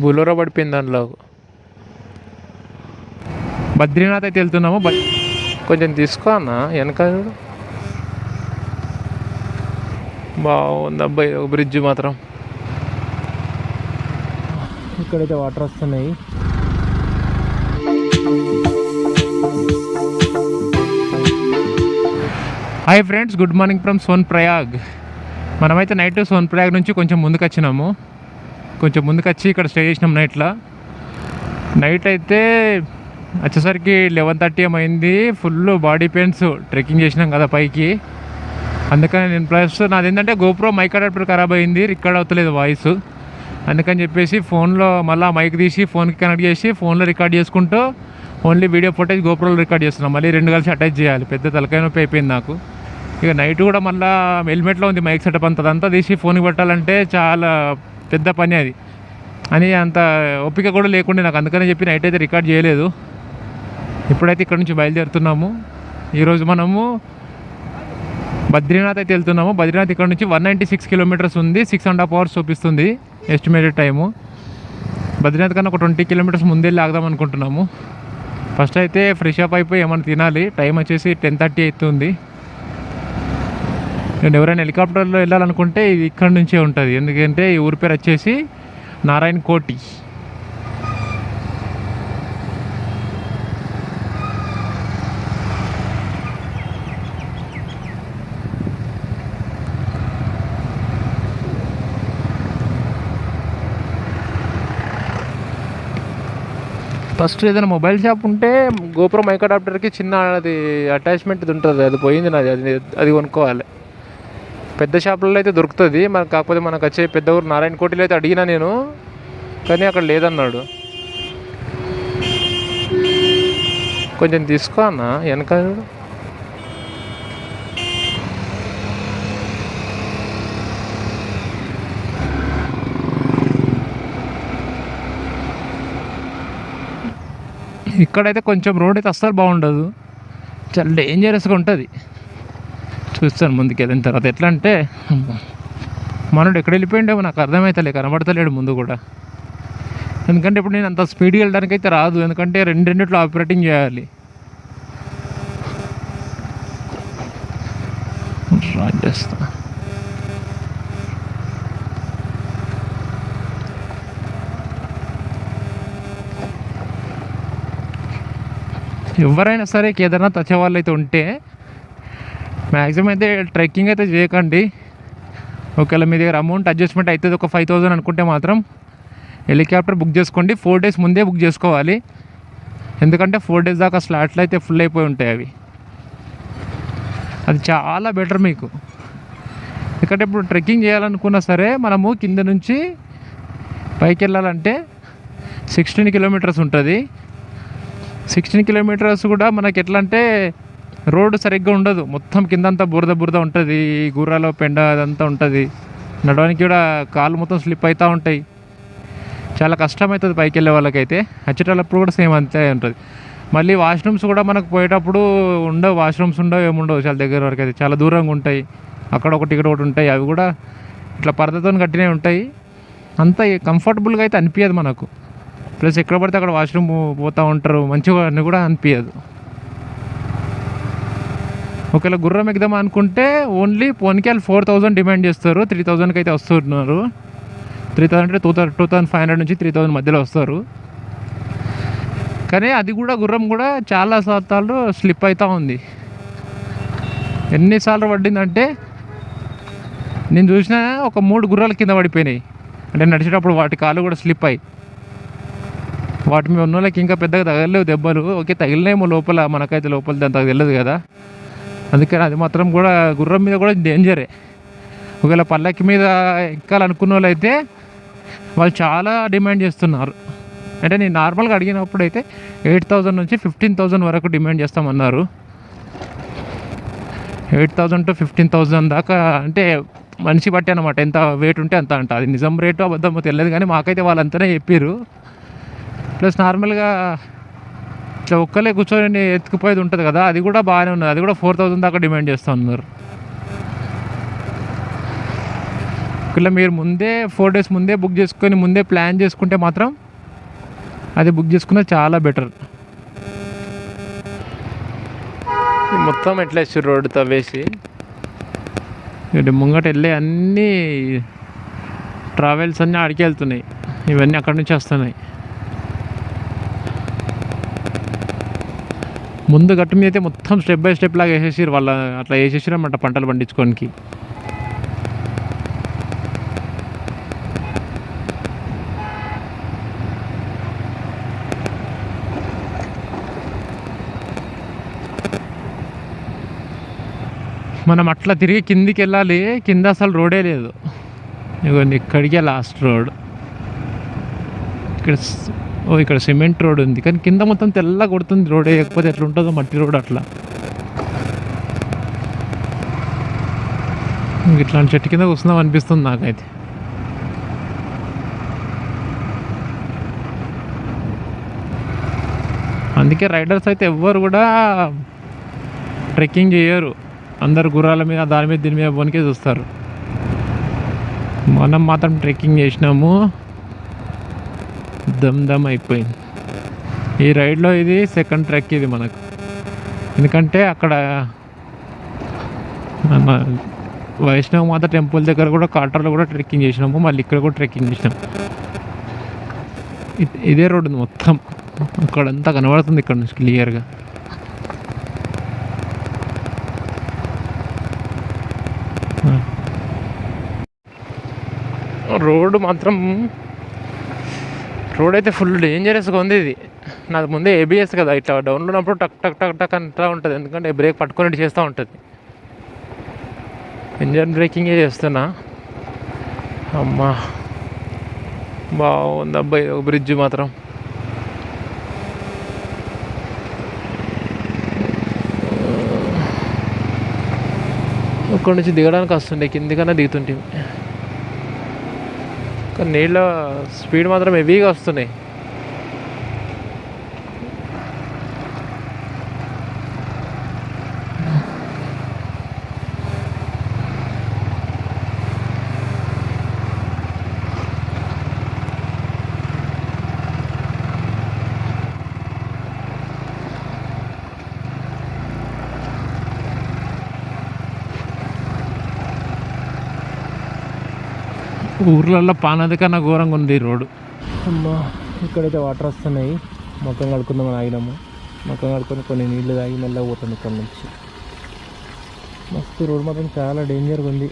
బులోరా పడిపోయింది దాంట్లో. బద్రీనాథ్ అయితే వెళ్తున్నాము. కొంచెం తీసుకో అన్న వెనక. బాగుంది అబ్బాయి బ్రిడ్జ్ మాత్రం. ఇక్కడైతే వాటర్ వస్తున్నాయి. Hi friends, good morning from Son Prayag. మనమైతే నైట్ సోన్ ప్రయాగ్ నుంచి కొంచెం ముందుకు వచ్చినాము. కొంచెం ముందుకు వచ్చి ఇక్కడ స్టే చేసినాం నైట్ అయితే వచ్చేసరికి 11:30 ఏమైంది. Full body pains. ట్రెక్కింగ్ చేసినాం కదా పైకి, అందుకని నేను ప్లస్ నాది ఏంటంటే గోప్రో మైక్ అడాప్టర్ ఖరాబ్ అయింది, రికార్డ్ అవుతలేదు వాయిస్. అందుకని చెప్పేసి ఫోన్లో మళ్ళీ మైక్ తీసి ఫోన్కి కనెక్ట్ చేసి ఫోన్లో రికార్డ్ చేసుకుంటూ ఓన్లీ వీడియో ఫుటేజ్ గోప్రోలో రికార్డ్ చేస్తున్నాం. మళ్ళీ 2 కలిసి అటాచ్ చేయాలి. పెద్ద తలకాయ నొప్పి అయిపోయింది నాకు. ఇక నైట్ కూడా మళ్ళీ హెల్మెట్లో ఉంది మైక్ సెటప్ అంతా తీసి ఫోన్కి పెట్టాలంటే చాలా పెద్ద పని అది అని అంత ఓపిక కూడా లేకుండా నాకు. అందుకని చెప్పి నైట్ అయితే రికార్డ్ చేయలేదు. ఇప్పుడైతే ఇక్కడ నుంచి బయలుదేరుతున్నాము. ఈరోజు మనము బద్రీనాథ్ అయితే వెళ్తున్నాము. బద్రీనాథ్ ఇక్కడ నుంచి 196 కిలోమీటర్స్ ఉంది. 6.5 hours చూపిస్తుంది ఎస్టిమేటెడ్ టైము. బద్రీనాథ్ కన్నా ఒక 20 కిలోమీటర్స్ ముందే వెళ్ళి ఆగదాం అనుకుంటున్నాము. ఫస్ట్ అయితే ఫ్రెష్ అప్ అయిపోయి ఏమైనా తినాలి. టైం వచ్చేసి 10:30 అవుతుంది. నేను ఎవరైనా హెలికాప్టర్లో వెళ్ళాలనుకుంటే ఇది ఇక్కడ నుంచే ఉంటుంది. ఎందుకంటే ఈ ఊరి పేరు వచ్చేసి నారాయణ కోటి. ఫస్ట్ ఏదైనా మొబైల్ షాప్ ఉంటే గోప్రో మైక్ అడాప్టర్కి చిన్న అది అటాచ్మెంట్ ఉంటుంది, అది పోయింది నాది. అది కొనుక్కోవాలి. పెద్ద షాపులలో అయితే దొరుకుతుంది మనకు. కాకపోతే మనకు వచ్చే పెద్ద ఊరు నారాయణ కోటిలో అయితే అడిగినా నేను, కానీ అక్కడ లేదన్నాడు. కొంచెం తీసుకో అన్న వెనక. ఇక్కడైతే కొంచెం రోడ్ అయితే అస్సలు బాగుండదు, చాలా డేంజరస్గా ఉంటుంది. చూస్తాను ముందుకు వెళ్ళిన తర్వాత. ఎట్లా అంటే మనోడు ఎక్కడ వెళ్ళిపోయిండేమో నాకు అర్థమవుతలే, కనబడతలేడు ముందు కూడా. ఎందుకంటే ఇప్పుడు నేను అంత స్పీడ్గా వెళ్ళడానికి అయితే రాదు, ఎందుకంటే రెండిట్లో ఆపరేటింగ్ చేయాలి. రాజస్థాన్ ఎవరైనా సరే కేదార్నాథ్ వచ్చే వాళ్ళు అయితే ఉంటే మ్యాక్సిమం అయితే ట్రెక్కింగ్ అయితే చేయకండి. ఒకవేళ మీ దగ్గర అమౌంట్ అడ్జస్ట్మెంట్ అవుతుంది ఒక 5,000 అనుకుంటే మాత్రం హెలికాప్టర్ బుక్ చేసుకోండి. 4 days ముందే బుక్ చేసుకోవాలి. ఎందుకంటే 4 days దాకా స్లాట్లు అయితే ఫుల్ అయిపోయి ఉంటాయి అవి. అది చాలా బెటర్ మీకు. ఎందుకంటే ఇప్పుడు ట్రెక్కింగ్ చేయాలనుకున్నా సరే మనము కింద నుంచి పైకి వెళ్ళాలంటే 16 kilometers ఉంటుంది. 16 kilometers కూడా మనకి ఎట్లా అంటే రోడ్డు సరిగ్గా ఉండదు, మొత్తం కిందంతా బురద ఉంటుంది, గుర్రాలో పెండ అదంతా ఉంటుంది. నడవడానికి కూడా కాళ్ళు మొత్తం స్లిప్ అవుతూ ఉంటాయి. చాలా కష్టమవుతుంది పైకి వెళ్ళే వాళ్ళకైతే. వచ్చేటప్పుడు కూడా సేమ్ అంతే ఉంటుంది. మళ్ళీ వాష్రూమ్స్ కూడా మనకు పోయేటప్పుడు ఉండవు, వాష్రూమ్స్ ఉండవు, ఏముండవు చాలా దగ్గర వరకు అయితే. చాలా దూరంగా ఉంటాయి, అక్కడ ఒకటి ఇక్కడ ఒకటి ఉంటాయి. అవి కూడా ఇట్లా పరదతో కట్టినవి ఉంటాయి. అంత కంఫర్టబుల్గా అయితే అనిపించదు మనకు. ప్లస్ ఎక్కడ పడితే అక్కడ వాష్రూమ్ పోతూ ఉంటారు, మంచిగా అని కూడా అనిపించదు. ఒకవేళ గుర్రం ఎగ్దాం అనుకుంటే ఓన్లీ పోన్కి 4,000 డిమాండ్ చేస్తారు. 3,000కి అయితే వస్తున్నారు. 3,000 అంటే 2,500 నుంచి 3,000 మధ్యలో వస్తారు. కానీ అది కూడా గుర్రం కూడా చాలా శాతాలు స్లిప్ అవుతూ ఉంది. ఎన్నిసార్లు పడిందంటే నేను చూసిన ఒక 3 గుర్రాల కింద పడిపోయినాయి. అంటే నడిచేటప్పుడు వాటి కాళ్ళు కూడా స్లిప్ అయ్యి, వాటి మీద ఉన్న వాళ్ళకి ఇంకా పెద్దగా తగలలేవు దెబ్బలు. ఓకే తగిలినేమో లోపల, మనకైతే లోపల దాంతో తెలియదు కదా. అందుకని అది మాత్రం కూడా గుర్రం మీద కూడా డేంజరే. ఒకవేళ పల్లకి మీద ఎక్కాలనుకున్న వాళ్ళు అయితే వాళ్ళు చాలా డిమాండ్ చేస్తున్నారు. అంటే నేను నార్మల్గా అడిగినప్పుడు అయితే 8,000 నుంచి 15,000 వరకు డిమాండ్ చేస్తామన్నారు. 8,000 to 15,000 దాకా. అంటే మనిషి బట్టి అనమాట, ఎంత వెయిట్ ఉంటే అంత అంట. అది నిజం రేటు అబద్ధమో తెలియదు, కానీ మాకైతే వాళ్ళు అంతనే చెప్పారు. ప్లస్ నార్మల్గా ఇట్లా ఒక్కలే కూర్చొని ఎత్తుకుపోయేది ఉంటుంది కదా, అది కూడా బాగానే ఉన్నది. అది కూడా 4,000 దాకా డిమాండ్ చేస్తూ ఉన్నారు. ఇలా మీరు ముందే 4 days ముందే బుక్ చేసుకొని ముందే ప్లాన్ చేసుకుంటే మాత్రం అది బుక్ చేసుకున్న చాలా బెటర్. మొత్తం ఎట్లా వేసి రోడ్డు తవ్వేసి ఇటు ముంగట వెళ్ళే అన్నీ ట్రావెల్స్ అన్నీ ఆడికి వెళ్తున్నాయి. ఇవన్నీ అక్కడి నుంచి వస్తున్నాయి. ముందు గట్టు మీద అయితే మొత్తం స్టెప్ బై స్టెప్ లాగా వేసేసారు వాళ్ళ, అట్లా వేసేసారు అన్నమాట పంటలు పండించుకోనికి. మనం అట్లా తిరిగి కిందికి వెళ్ళాలి. కింద అసలు రోడే లేదు. ఇదిగోండి ఇక్కడికే లాస్ట్ రోడ్. ఇక్కడ సిమెంట్ రోడ్ ఉంది, కానీ కింద మొత్తం తెల్ల కొడుతుంది రోడ్. వేయకపోతే ఎట్లా ఉంటుందో మట్టి రోడ్ అట్లా. ఇట్లాంటి చెట్టు కింద కూర్చుందాం అనిపిస్తుంది నాకైతే. అందుకే రైడర్స్ అయితే ఎవ్వరు కూడా ట్రెక్కింగ్ చేయరు. అందరు గుర్రాల మీద దాని మీద దీని మీద పోనికే చూస్తారు. మనం మాత్రం ట్రెక్కింగ్ చేసినాము, దమ్ అయిపోయింది. ఈ రైడ్లో ఇది సెకండ్ ట్రెక్ ఇది మనకు. ఎందుకంటే అక్కడ వైష్ణవ మాత టెంపుల్ దగ్గర కూడా కాటర్లో కూడా ట్రెక్కింగ్ చేసినాము, మళ్ళీ ఇక్కడ కూడా ట్రెక్కింగ్ చేసినాము. ఇదే రోడ్డు ఉంది మొత్తం, అక్కడంతా కనబడుతుంది ఇక్కడ నుంచి క్లియర్గా. రోడ్ అయితే ఫుల్ డేంజరస్గా ఉంది. ఇది నాకు ముందే ఏబిఎస్ కదా, ఇట్లా డౌన్లో ఉన్నప్పుడు టక్ టక్ టక్ టక్ అంటూ ఉంటుంది. ఎందుకంటే బ్రేక్ పట్టుకొని చేస్తూ ఉంటుంది. ఇంజన్ బ్రేకింగే చేస్తున్నా. అమ్మా బాగుంది అబ్బాయి బ్రిడ్జ్ మాత్రం. అక్కడి నుంచి దిగడానికి వస్తుండే, కిందికన్నా దిగుతుంటే. కానీ నీళ్ళ స్పీడ్ మాత్రం హెవీగా వస్తున్నాయి. ఊర్లలో పానది కన్నా ఘోరంగా ఉంది ఈ రోడ్డు. అమ్మా ఇక్కడైతే వాటర్ వస్తున్నాయి. మొక్కం కడుక్కుందామని ఆగినాము. మొక్కం కడుక్కొని కొన్ని నీళ్లు తాగి మెల్లగా పోతుంది ఇక్కడ నుంచి. మస్తు రోడ్ మాత్రం చాలా డేంజర్గా ఉంది.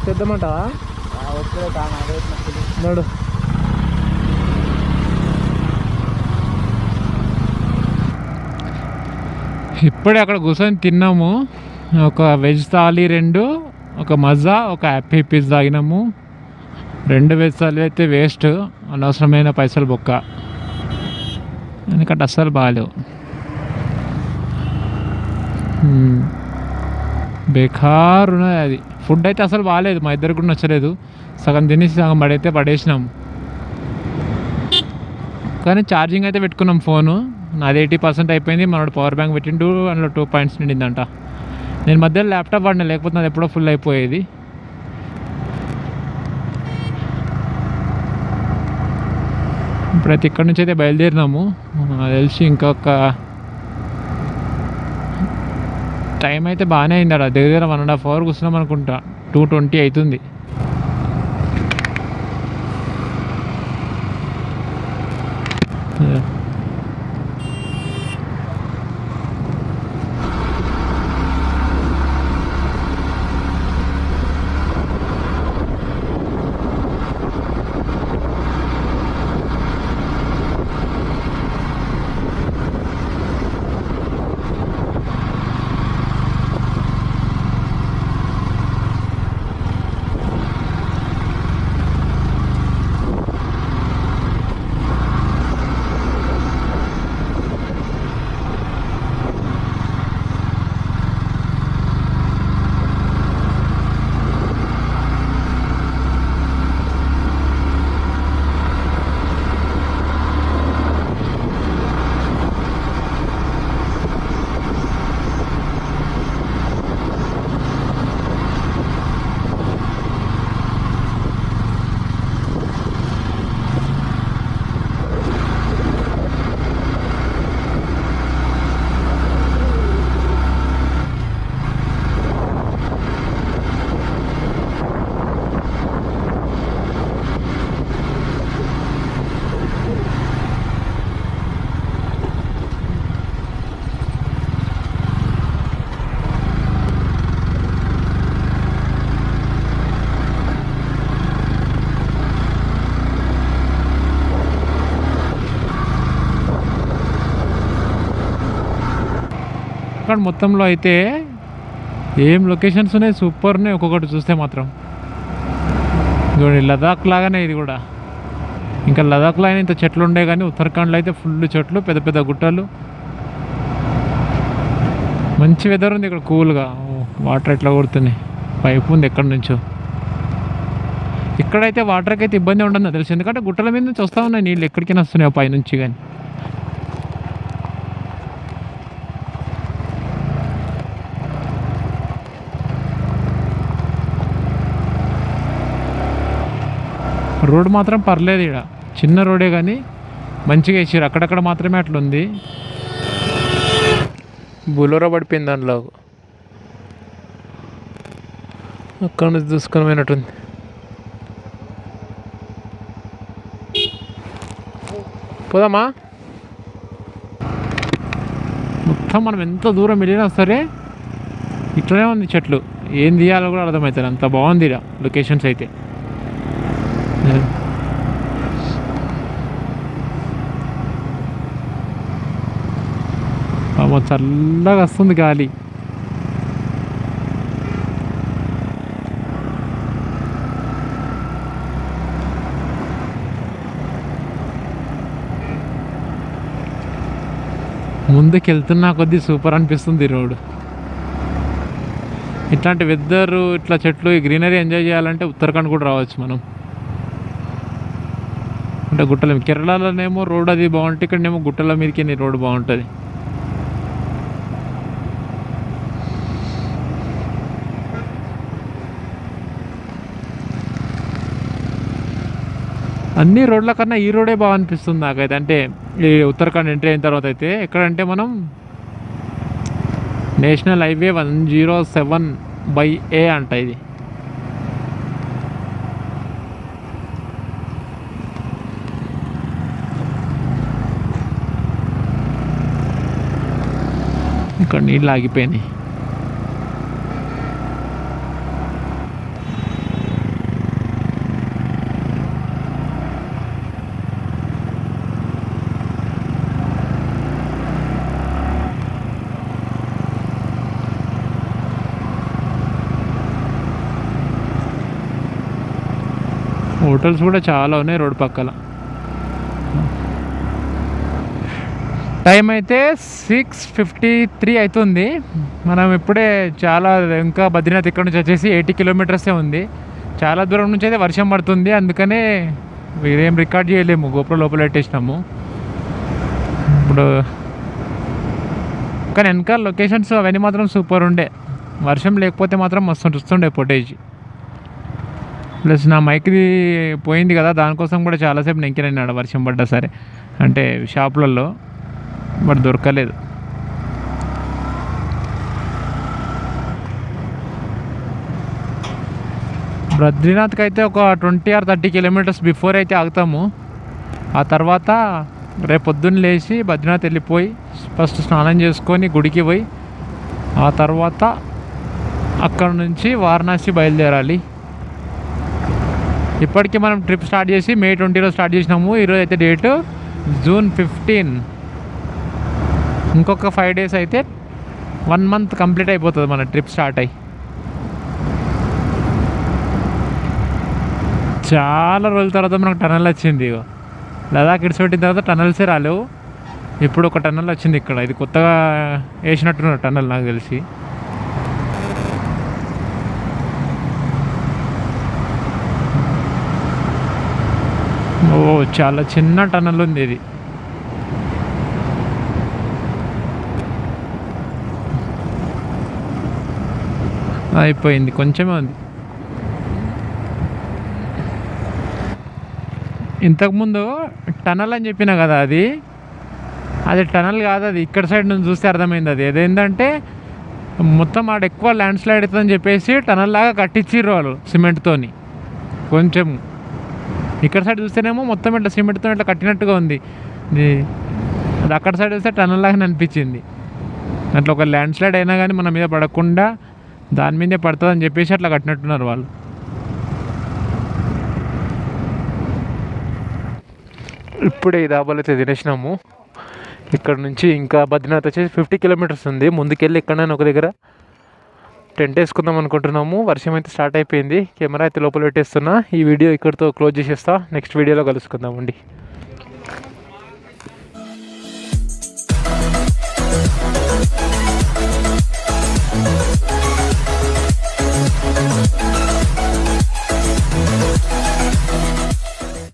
పెద్దమంటావా నడు. ఇప్పుడే అక్కడ కూర్చొని తిన్నాము. ఒక వెజ్ థాలీ 2, ఒక మజా, ఒక హ్యాపీ పిజ్జా తాగినాము. 2 వెజ్ థాలీ అయితే వేస్ట్, అనవసరమైన పైసలు బొక్క. ఎందుకంటే అస్సలు బాగాలేవు, బేకార్ ఉన్నది అది. ఫుడ్ అయితే అసలు బాగాలేదు, మా ఇద్దరికి కూడా నచ్చలేదు. సగం తినేసి సగం పడేసినాం. కానీ ఛార్జింగ్ అయితే పెట్టుకున్నాం ఫోను. నాది 80% అయిపోయింది. మనోడు పవర్ బ్యాంక్ పెట్టిండు, అందులో 2 పాయింట్స్ నిండిందంట. నేను మధ్యలో ల్యాప్టాప్ వాడినా, లేకపోతే నాది ఎప్పుడో ఫుల్ అయిపోయేది. ఇప్పుడైతే ఇక్కడి నుంచి అయితే బయలుదేరినాము. అది తెలిసి ఇంకొక టైం అయితే బాగానే అయింది. అక్కడ దగ్గర 1.5 hour కూర్చున్నాం అనుకుంటా. 2:20 అవుతుంది. ఉత్తరాఖండ్ మొత్తంలో అయితే ఏం లొకేషన్స్ ఉన్నాయి, సూపర్ ఉన్నాయి ఒక్కొక్కటి చూస్తే మాత్రం. చూడండి లదాఖ్ లాగానే ఇది కూడా. ఇంకా లదాఖ్లో అయినా ఇంత చెట్లు ఉండే కానీ ఉత్తరాఖండ్లో అయితే ఫుల్ చెట్లు, పెద్ద పెద్ద గుట్టలు, మంచి వెదర్ ఉంది ఇక్కడ కూల్గా. వాటర్ ఎట్లా కొడుతున్నాయి, పైపు ఉంది ఎక్కడి నుంచో. ఇక్కడైతే వాటర్కి అయితే ఇబ్బంది ఉండదు తెలుసు, ఎందుకంటే గుట్టల మీద నుంచి వస్తూ ఉన్నాయి నీళ్ళు, ఎక్కడికైనా వస్తున్నాయి పైనుంచి. కానీ రోడ్ మాత్రం పర్లేదు, ఇక్కడ చిన్న రోడే కానీ మంచిగా వేసారు. అక్కడక్కడ మాత్రమే అట్లుంది. బులోరా పడిపోయింది దాంట్లో, అక్కడ నుంచి చూసుకొని పోయినట్టుంది. పోదామా? మొత్తం మనం ఎంత దూరం వెళ్ళినా సరే ఇట్లనే ఉంది చెట్లు, ఏం తీయాలో కూడా అర్థమవుతుంది, అంత బాగుంది ఇక్కడ లొకేషన్స్ అయితే. చల్లగా వస్తుంది గాలి. ముందుకు వెళ్తున్నా కొద్దీ సూపర్ అనిపిస్తుంది రోడ్. ఇట్లాంటి వెదర్, ఇట్లా చెట్లు, ఈ గ్రీనరీ ఎంజాయ్ చేయాలంటే ఉత్తరాఖండ్ కూడా రావచ్చు మనం. అంటే గుట్టల కేరళలోనేమో రోడ్ అది బాగుంటుంది, ఇక్కడనేమో గుట్టల మీదకి రోడ్ బాగుంటుంది. అన్ని రోడ్ల కన్నా ఈ రోడే బాగా అనిపిస్తుంది నాకైతే. అంటే ఈ ఉత్తరాఖండ్ ఎంట్రీ అయిన తర్వాత అయితే ఎక్కడంటే మనం నేషనల్ హైవే 107/A అంట ఇది. ఇక్కడ నీళ్ళు ఆగిపోయినాయి. హోటల్స్ కూడా చాలా ఉన్నాయి రోడ్ పక్కల. టైం అయితే 6:53 అవుతుంది. మనం ఇప్పుడే చాలా, ఇంకా బద్రీనాథ్ ఇక్కడ నుంచి వచ్చేసి 80 కిలోమీటర్సే ఉంది. చాలా దూరం నుంచి అయితే వర్షం పడుతుంది, అందుకనే ఏం రికార్డ్ చేయలేము, గోప్రో లోపల పెట్టేసినాము. ఇప్పుడు కానీ వెనకాల లొకేషన్స్ అవన్నీ మాత్రం సూపర్ ఉండే, వర్షం లేకపోతే మాత్రం మస్తు చూస్తుండే ఫుటేజ్. ప్లస్ నా మైక్ది పోయింది కదా, దానికోసం కూడా చాలాసేపు నెంకినాడు వర్షం పడ్డా సరే, అంటే షాపులలో, బట్ దొరకలేదు. బద్రీనాథ్కి అయితే ఒక 20 or 30 కిలోమీటర్స్ బిఫోర్ అయితే ఆగుతాము. ఆ తర్వాత రేపు పొద్దున్న లేచి బద్రీనాథ్ వెళ్ళిపోయి ఫస్ట్ స్నానం చేసుకొని గుడికి పోయి ఆ తర్వాత అక్కడ నుంచి వారణాసి బయలుదేరాలి. ఇప్పటికీ మనం ట్రిప్ స్టార్ట్ చేసి May 20 స్టార్ట్ చేసినాము. ఈరోజు అయితే డేటు June 15. ఇంకొక 5 days అయితే 1 month కంప్లీట్ అయిపోతుంది మన ట్రిప్ స్టార్ట్ అయ్యి. చాలా రోజుల తర్వాత మనకు టనల్ వచ్చింది. లదాఖ్ ఇడిచి పెట్టిన తర్వాత టనల్సే రాలేవు, ఇప్పుడు ఒక టనల్ వచ్చింది ఇక్కడ. ఇది కొత్తగా వేసినట్టున్న టనల్ నాకు తెలిసి. ఓ చాలా చిన్న టనల్ ఉంది ఇది. అయిపోయింది, కొంచెమే ఉంది. ఇంతకుముందు టనల్ అని చెప్పినా కదా, అది టనల్ కాదు, అది ఇక్కడ సైడ్ నుంచి చూస్తే అర్థమైంది. అది అదేంటంటే మొత్తం ఆడ ఎక్కువ ల్యాండ్ స్లైడ్ అవుతుందని చెప్పేసి టనల్ లాగా కట్టించిర్రు వాళ్ళు సిమెంట్తోని. కొంచెం ఇక్కడ సైడ్ చూస్తేనేమో మొత్తం ఇట్లా సిమెంట్తో ఇట్లా కట్టినట్టుగా ఉంది. అది అక్కడ సైడ్ చూస్తే టనల్ లాగానే అనిపించింది. అట్లా ఒక ల్యాండ్ స్లైడ్ అయినా కానీ మన మీద పడకుండా దాని మీదే పడుతుంది అని చెప్పేసి అట్లా కట్టినట్టున్నారు వాళ్ళు. ఇప్పుడే ఈ దాబాలు అయితే తినేసినాము. ఇక్కడ నుంచి ఇంకా బద్రీనాథ్ వచ్చేసి 50 కిలోమీటర్స్ ఉంది. ముందుకెళ్ళి ఎక్కడైనా ఒక దగ్గర టెంట్ వేసుకుందాం అనుకుంటున్నాము. వర్షం అయితే స్టార్ట్ అయిపోయింది. కెమెరా అయితే లోపల పెట్టేస్తున్నా. ఈ వీడియో ఇక్కడితో క్లోజ్ చేసేస్తా. నెక్స్ట్ వీడియోలో కలుసుకుందామండి.